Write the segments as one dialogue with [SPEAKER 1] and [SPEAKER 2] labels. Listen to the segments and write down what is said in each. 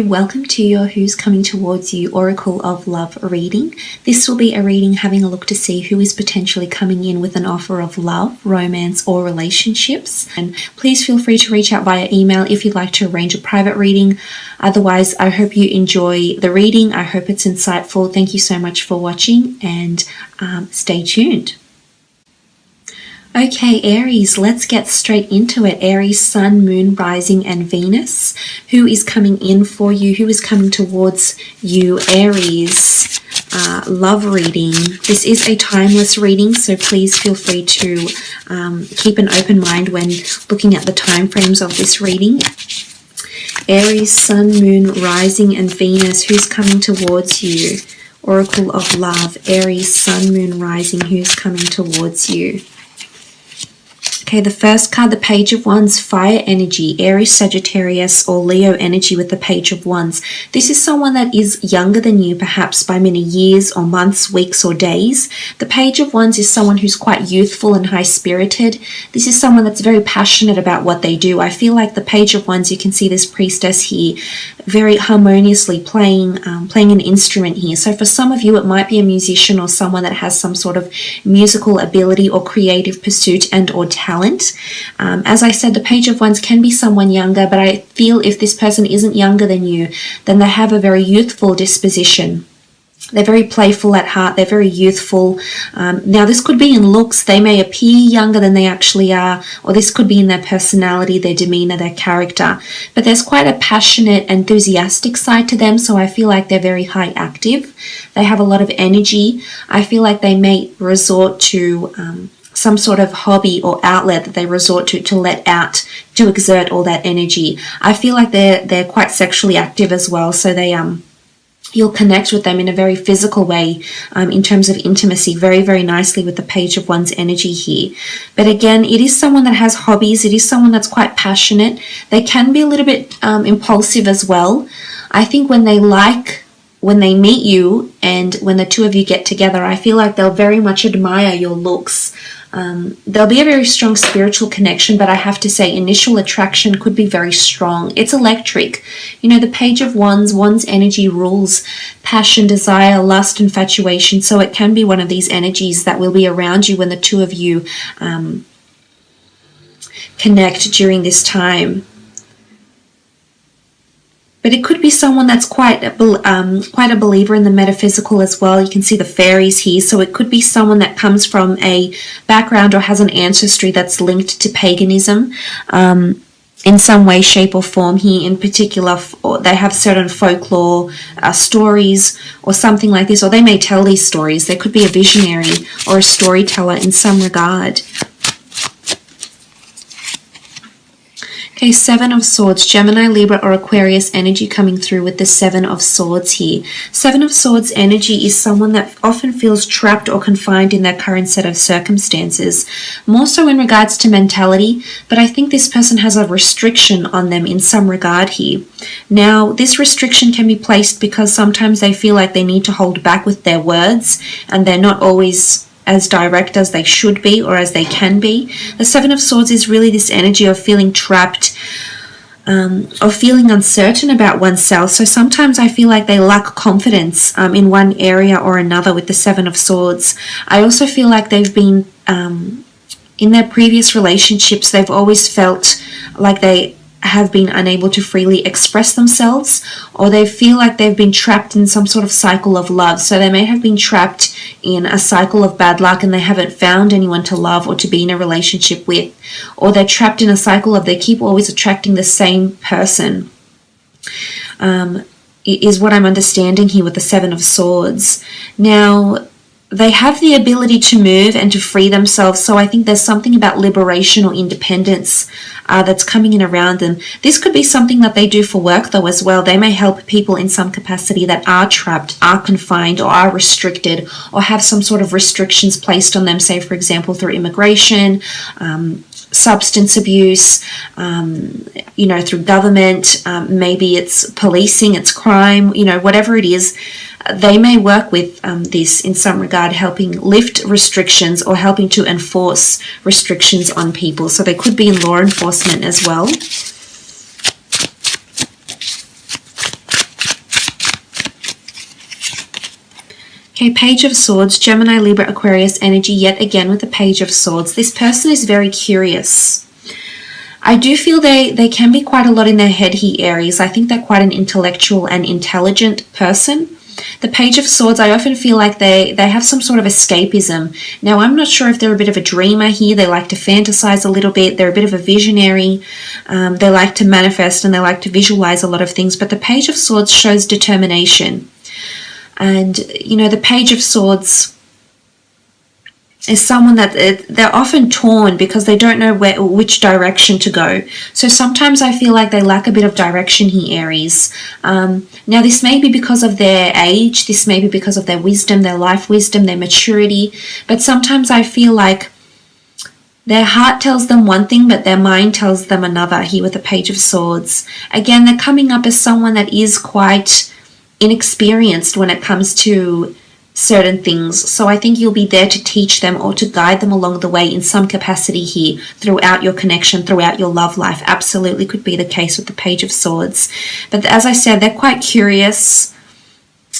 [SPEAKER 1] Welcome to your Who's Coming Towards You Oracle of Love reading. This will be a reading having a look to see who is potentially coming in with an offer of love, romance, or relationships. And please feel free to reach out via email if you'd like to arrange a private reading. Otherwise, I hope you enjoy the reading. I hope it's insightful. Thank you so much for watching and stay tuned. Okay, Aries, let's get straight into it. Aries, Sun, Moon, Rising, and Venus. Who is coming in for you? Who is coming towards you, Aries? Love reading. This is a timeless reading, so please feel free to keep an open mind when looking at the time frames of this reading. Aries, Sun, Moon, Rising, and Venus. Who's coming towards you? Oracle of Love. Aries, Sun, Moon, Rising. Who's coming towards you? Okay, the first card, the Page of Wands, fire energy, Aries, Sagittarius, or Leo energy with the Page of Wands. This is someone that is younger than you, perhaps by many years or months, weeks, or days. The Page of Wands is someone who's quite youthful and high-spirited. This is someone that's very passionate about what they do. I feel like the Page of Wands, you can see this priestess here, very harmoniously playing an instrument here. So for some of you, it might be a musician or someone that has some sort of musical ability or creative pursuit and or talent. As I said, the Page of Wands can be someone younger, but I feel if this person isn't younger than you, then they have a very youthful disposition. They're very playful at heart. They're very youthful. Now, this could be in looks. They may appear younger than they actually are, or this could be in their personality, their demeanor, their character. But there's quite a passionate, enthusiastic side to them, so I feel like they're very high active. They have a lot of energy. I feel like they may resort to some sort of hobby or outlet that they resort to let out, to exert all that energy. I feel like they're quite sexually active as well, so they you'll connect with them in a very physical way in terms of intimacy, very, very nicely with the Page of Wands energy here. But again, it is someone that has hobbies. It is someone that's quite passionate. They can be a little bit impulsive as well. I think when they meet you and when the two of you get together, I feel like they'll very much admire your looks. There'll be a very strong spiritual connection, but I have to say initial attraction could be very strong. It's electric. You know, the Page of Wands energy rules passion, desire, lust, infatuation. So it can be one of these energies that will be around you when the two of you connect during this time. But it could be someone that's quite a believer in the metaphysical as well. You can see the fairies here. So it could be someone that comes from a background or has an ancestry that's linked to paganism in some way, shape, or form here. In particular, they have certain folklore stories or something like this. Or they may tell these stories. They could be a visionary or a storyteller in some regard. Okay, Seven of Swords, Gemini, Libra, or Aquarius energy coming through with the Seven of Swords here. Seven of Swords energy is someone that often feels trapped or confined in their current set of circumstances, more so in regards to mentality, but I think this person has a restriction on them in some regard here. Now, this restriction can be placed because sometimes they feel like they need to hold back with their words, and they're not always as direct as they should be or as they can be. The Seven of Swords is really this energy of feeling trapped, or feeling uncertain about oneself. So sometimes I feel like they lack confidence in one area or another with the Seven of Swords. I also feel like they've been, in their previous relationships, they've always felt like they have been unable to freely express themselves, or they feel like they've been trapped in some sort of cycle of love. So they may have been trapped in a cycle of bad luck and they haven't found anyone to love or to be in a relationship with, or they're trapped in a cycle of they keep always attracting the same person, is what I'm understanding here with the Seven of Swords. Now, they have the ability to move and to free themselves, so I think there's something about liberation or independence that's coming in around them. This could be something that they do for work, though, as well. They may help people in some capacity that are trapped, are confined, or are restricted, or have some sort of restrictions placed on them, say, for example, through immigration, substance abuse, through government, maybe it's policing, it's crime, whatever it is. They may work with this in some regard, helping lift restrictions or helping to enforce restrictions on people. So they could be in law enforcement as well. Okay, Page of Swords, Gemini, Libra, Aquarius energy, yet again with the Page of Swords. This person is very curious. I do feel they can be quite a lot in their head here, Aries. I think they're quite an intellectual and intelligent person. The Page of Swords, I often feel like they have some sort of escapism. Now, I'm not sure if they're a bit of a dreamer here. They like to fantasize a little bit. They're a bit of a visionary. They like to manifest and they like to visualize a lot of things. But the Page of Swords shows determination. And, you know, the Page of Swords is someone that they're often torn because they don't know which direction to go. So sometimes I feel like they lack a bit of direction here, Aries. Now, this may be because of their age. This may be because of their wisdom, their life wisdom, their maturity. But sometimes I feel like their heart tells them one thing, but their mind tells them another here with the Page of Swords. Again, they're coming up as someone that is quite inexperienced when it comes to certain things. So I think you'll be there to teach them or to guide them along the way in some capacity here throughout your connection, throughout your love life. Absolutely could be the case with the Page of Swords. But as I said, they're quite curious.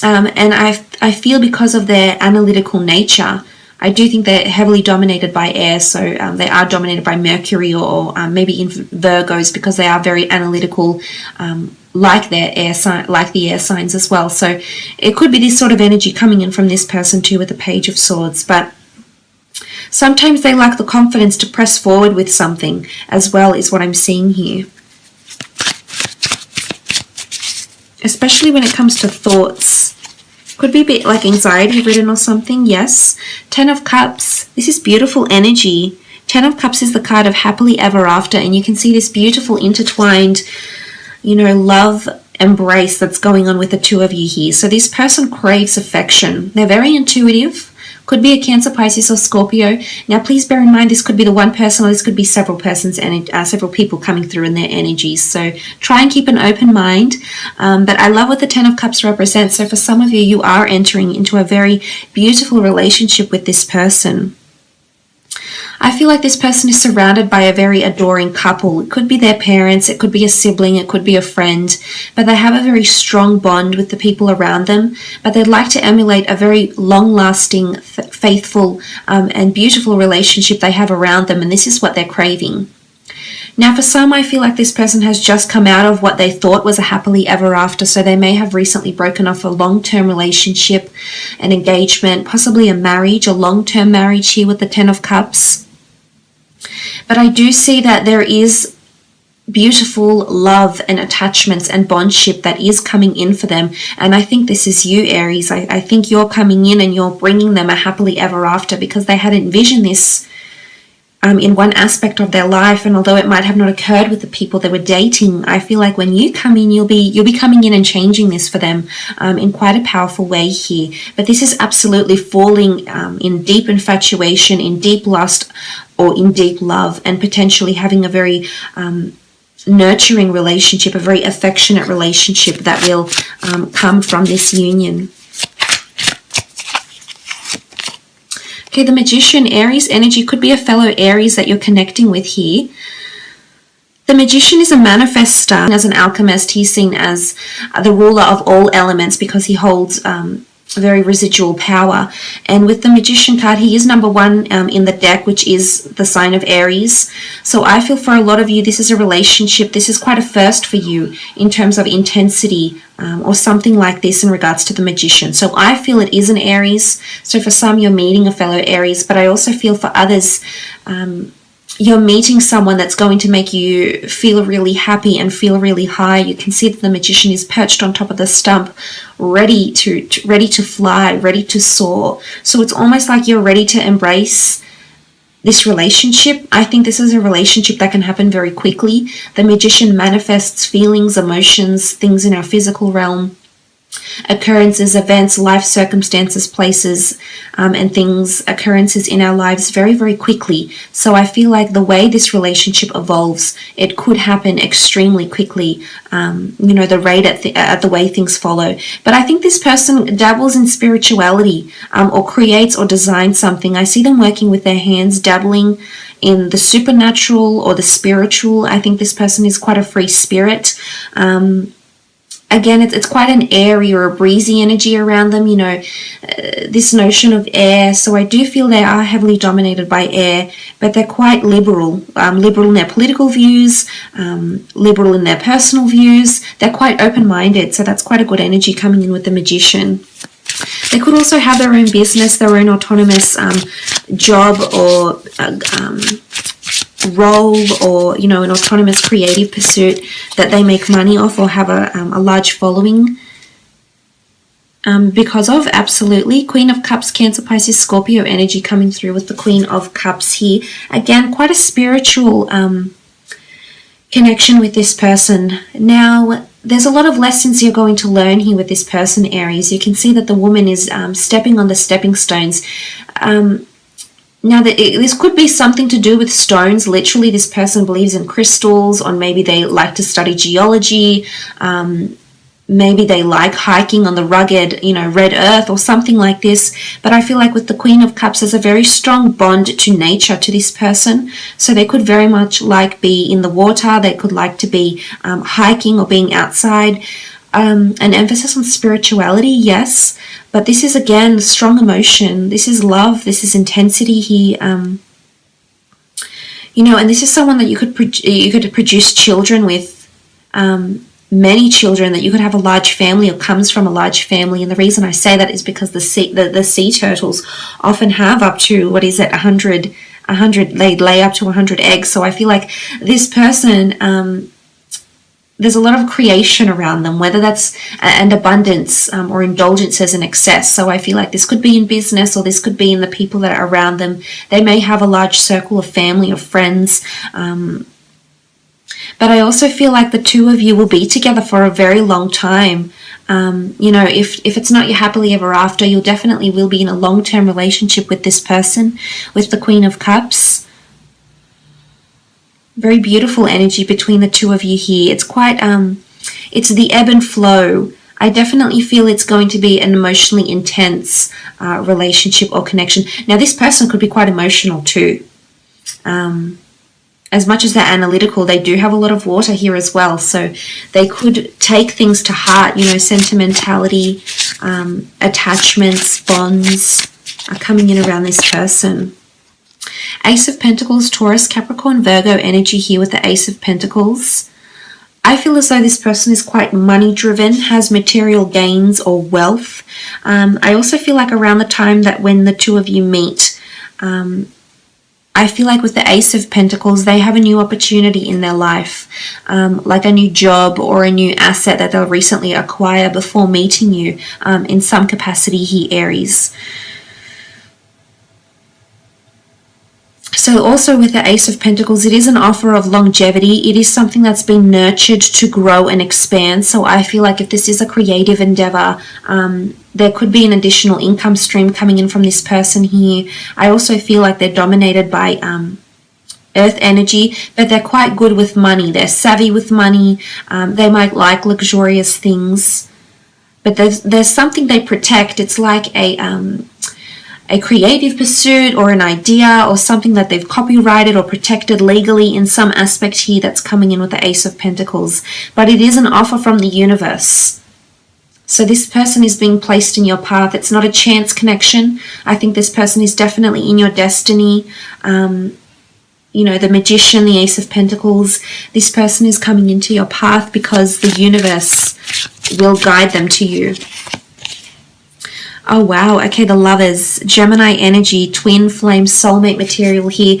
[SPEAKER 1] And I feel because of their analytical nature, I do think they're heavily dominated by air, so they are dominated by Mercury or maybe in Virgos because they are very analytical, like their air sign, like the air signs as well. So it could be this sort of energy coming in from this person too with the Page of Swords. But sometimes they lack the confidence to press forward with something as well, is what I'm seeing here. Especially when it comes to thoughts. Could be a bit like anxiety ridden or something, yes. 10 of Cups, this is beautiful energy. 10 of Cups is the card of happily ever after, and you can see this beautiful intertwined, you know, love embrace that's going on with the two of you here. So this person craves affection. They're very intuitive. Could be a Cancer, Pisces, or Scorpio. Now, please bear in mind this could be the one person, or this could be several persons and several people coming through in their energies. So try and keep an open mind. But I love what the 10 of Cups represents. So for some of you, you are entering into a very beautiful relationship with this person. I feel like this person is surrounded by a very adoring couple. It could be their parents, it could be a sibling, it could be a friend, but they have a very strong bond with the people around them, but they'd like to emulate a very long-lasting, faithful, and beautiful relationship they have around them, and this is what they're craving. Now, for some, I feel like this person has just come out of what they thought was a happily ever after, so they may have recently broken off a long-term relationship, an engagement, possibly a marriage, a long-term marriage here with the 10 of Cups. But I do see that there is beautiful love and attachments and bondship that is coming in for them. And I think this is you, Aries. I think you're coming in and you're bringing them a happily ever after because they had envisioned this in one aspect of their life, and although it might have not occurred with the people they were dating, I feel like when you come in, you'll be coming in and changing this for them in quite a powerful way here. But this is absolutely falling in deep infatuation, in deep lust, or in deep love, and potentially having a very nurturing relationship, a very affectionate relationship that will come from this union. Okay, the Magician, Aries energy, could be a fellow Aries that you're connecting with here. The Magician is a manifestor. As an alchemist, he's seen as the ruler of all elements because he holds very residual power. And with the Magician card, he is number one in the deck, which is the sign of Aries. So I feel for a lot of you, this is a relationship. This is quite a first for you in terms of intensity or something like this in regards to the Magician. So I feel it is an Aries. So for some, you're meeting a fellow Aries, but I also feel for others, you're meeting someone that's going to make you feel really happy and feel really high. You can see that the Magician is perched on top of the stump, ready to fly, ready to soar. So it's almost like you're ready to embrace this relationship. I think this is a relationship that can happen very quickly. The Magician manifests feelings, emotions, things in our physical realm, occurrences, events, life circumstances, places, and things, occurrences in our lives very, very quickly. So I feel like the way this relationship evolves, it could happen extremely quickly, you know, the rate at the way things follow. But I think this person dabbles in spirituality or creates or designs something. I see them working with their hands, dabbling in the supernatural or the spiritual. I think this person is quite a free spirit. again, it's quite an airy or a breezy energy around them, you know, this notion of air. So I do feel they are heavily dominated by air, but they're quite liberal, liberal in their political views, liberal in their personal views. They're quite open-minded, so that's quite a good energy coming in with the Magician. They could also have their own business, their own autonomous job or role, or, you know, an autonomous creative pursuit that they make money off or have a large following because of. Absolutely. Queen of Cups, Cancer, Pisces, Scorpio energy coming through with the Queen of Cups here. Again, quite a spiritual connection with this person. Now, there's a lot of lessons you're going to learn here with this person, Aries. You can see that the woman is stepping on the stepping stones. Now, this could be something to do with stones. Literally, this person believes in crystals, or maybe they like to study geology. Maybe they like hiking on the rugged, you know, red earth or something like this. But I feel like with the Queen of Cups, there's a very strong bond to nature to this person. So they could very much like be in the water. They could like to be hiking or being outside. An emphasis on spirituality, yes. But this is, again, strong emotion. This is love. This is intensity here. You know, and this is someone that you could produce children with. Many children, that you could have a large family or comes from a large family. And the reason I say that is because the sea turtles often have up to, 100, they lay up to 100 eggs. So I feel like this person, there's a lot of creation around them, whether that's an abundance or indulgences and excess. So I feel like this could be in business, or this could be in the people that are around them. They may have a large circle of family or friends. But I also feel like the two of you will be together for a very long time. You know, if it's not your happily ever after, you definitely will be in a long-term relationship with this person, with the Queen of Cups. Very beautiful energy between the two of you here. It's quite, it's the ebb and flow. I definitely feel it's going to be an emotionally intense relationship or connection. Now, this person could be quite emotional too. As much as they're analytical, they do have a lot of water here as well. So they could take things to heart, you know, sentimentality, attachments, bonds are coming in around this person. Ace of Pentacles, Taurus, Capricorn, Virgo energy here with the Ace of Pentacles. I feel as though this person is quite money driven, has material gains or wealth. I also feel like around the time that when the two of you meet, I feel like with the Ace of Pentacles, they have a new opportunity in their life, like a new job or a new asset that they'll recently acquire before meeting you in some capacity here, Aries. So also with the Ace of Pentacles, it is an offer of longevity. It is something that's been nurtured to grow and expand. So I feel like if this is a creative endeavor, there could be an additional income stream coming in from this person here. I also feel like they're dominated by earth energy, but they're quite good with money. They're savvy with money. They might like luxurious things, but there's something they protect. It's like a creative pursuit or an idea or something that they've copyrighted or protected legally in some aspect here that's coming in with the Ace of Pentacles. But it is an offer from the universe. So this person is being placed in your path. It's not a chance connection. I think this person is definitely in your destiny. You know, the Magician, the Ace of Pentacles, this person is coming into your path because the universe will guide them to you. Oh, wow. Okay, the Lovers, Gemini energy, twin flame, soulmate material here.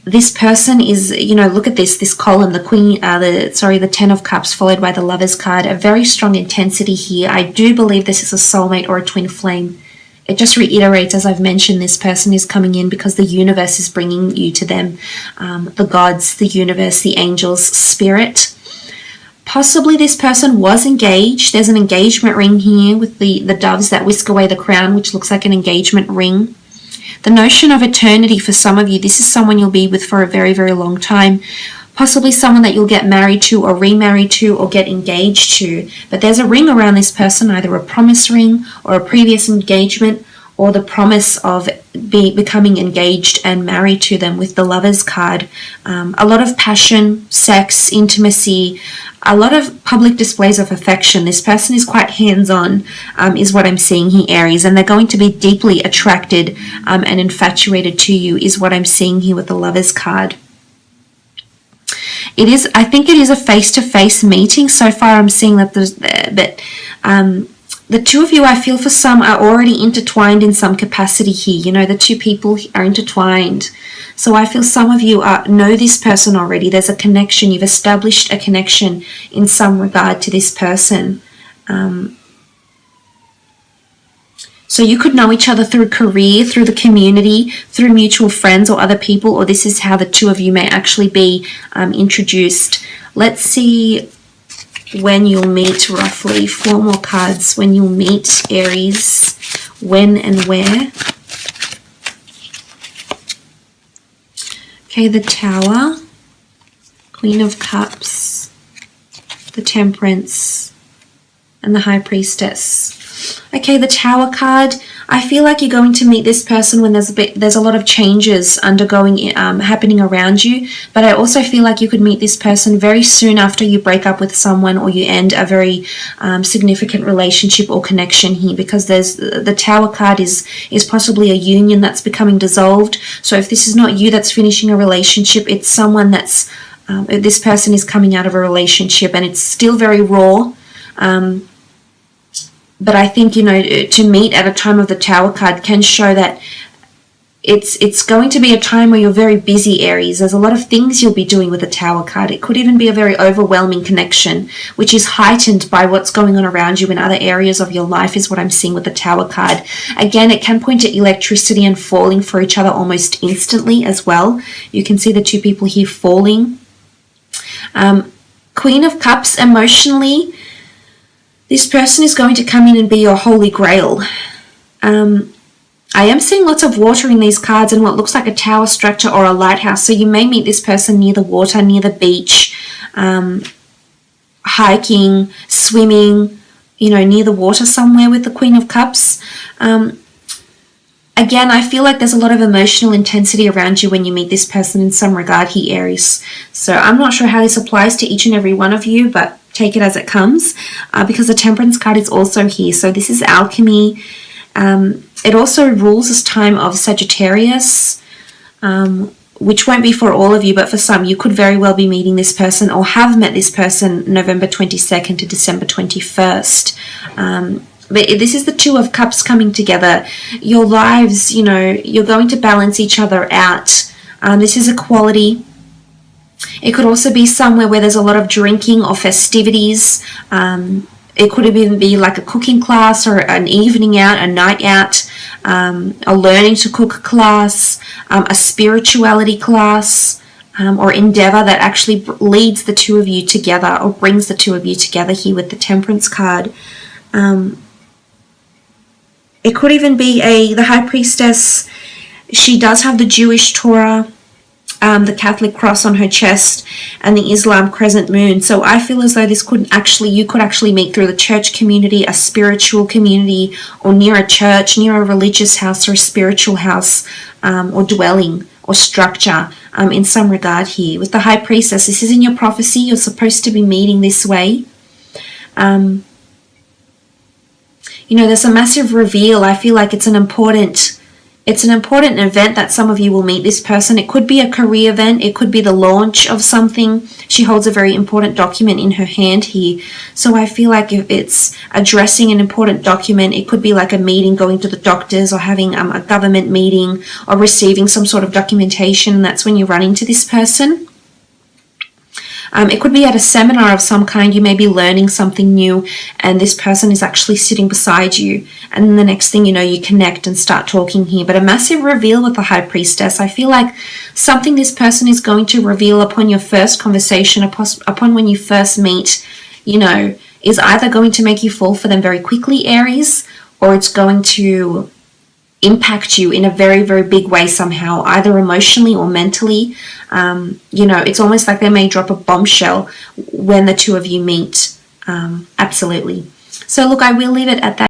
[SPEAKER 1] This person is, you know, look at this column, the 10 of Cups followed by the Lovers card, a very strong intensity here. I do believe this is a soulmate or a twin flame. It just reiterates, as I've mentioned, this person is coming in because the universe is bringing you to them. The gods, the universe, the angels, spirit. Possibly this person was engaged. There's an engagement ring here with the doves that whisk away the crown, which looks like an engagement ring. The notion of eternity for some of you, this is someone you'll be with for a very, very long time. Possibly someone that you'll get married to or remarried to or get engaged to. But there's a ring around this person, either a promise ring or a previous engagement or the promise of becoming engaged and married to them with the Lovers card. A lot of passion, sex, intimacy, a lot of public displays of affection. This person is quite hands-on, is what I'm seeing here, Aries, and they're going to be deeply attracted and infatuated to you, is what I'm seeing here with the Lovers card. I think it is a face-to-face meeting. So far I'm seeing that the two of you, I feel for some, are already intertwined in some capacity here. You know, the two people are intertwined. So I feel some of you know this person already. There's a connection. You've established a connection in some regard to this person. So you could know each other through career, through the community, through mutual friends or other people, or this is how the two of you may actually be introduced. Let's see when you'll meet, roughly. 4 more cards. When you'll meet, Aries. When and where. Okay, the Tower. Queen of Cups. The Temperance. And the High Priestess. Okay, the Tower card. I feel like you're going to meet this person when there's a lot of changes happening around you, but I also feel like you could meet this person very soon after you break up with someone or you end a very significant relationship or connection here, because the Tower card is possibly a union that's becoming dissolved. So if this is not you that's finishing a relationship, it's someone that's this person is coming out of a relationship and it's still very raw. But I think, you know, to meet at a time of the Tower card can show that it's going to be a time where you're very busy, Aries. There's a lot of things you'll be doing with the Tower card. It could even be a very overwhelming connection, which is heightened by what's going on around you in other areas of your life, is what I'm seeing with the Tower card. Again, it can point to electricity and falling for each other almost instantly as well. You can see the two people here falling. Queen of Cups, emotionally, this person is going to come in and be your holy grail. I am seeing lots of water in these cards and what looks like a tower structure or a lighthouse. So you may meet this person near the water, near the beach, hiking, swimming, you know, near the water somewhere with the Queen of Cups. Again, I feel like there's a lot of emotional intensity around you when you meet this person in some regard here, Aries. So I'm not sure how this applies to each and every one of you, but take it as it comes, because the Temperance card is also here. So this is alchemy. It also rules this time of Sagittarius, which won't be for all of you, but for some, you could very well be meeting this person or have met this person November 22nd to December 21st. But this is the Two of Cups coming together. Your lives, you know, you're going to balance each other out. This is equality. It could also be somewhere where there's a lot of drinking or festivities. It could even be like a cooking class or an evening out, a night out, a learning to cook class, a spirituality class, or endeavor that actually leads the two of you together or brings the two of you together here with the Temperance card. It could even be the High Priestess. She does have the Jewish Torah, the Catholic cross on her chest, and the Islam crescent moon. So I feel as though you could actually meet through the church community, a spiritual community, or near a church, near a religious house or a spiritual house, or dwelling or structure in some regard here. With the High Priestess, this is in your prophecy. You're supposed to be meeting this way. You know, there's a massive reveal. I feel like it's an important event that some of you will meet this person. It could be a career event. It could be the launch of something. She holds a very important document in her hand here. So I feel like if it's addressing an important document, it could be like a meeting, going to the doctors, or having a government meeting, or receiving some sort of documentation. And that's when you run into this person. It could be at a seminar of some kind. You may be learning something new and this person is actually sitting beside you, and then the next thing you know, you connect and start talking here. But a massive reveal with the High Priestess. I feel like something this person is going to reveal upon your first conversation, upon when you first meet, you know, is either going to make you fall for them very quickly, Aries, or it's going to impact you in a very, very big way somehow, either emotionally or mentally. You know, it's almost like they may drop a bombshell when the two of you meet. Absolutely. So look, I will leave it at that.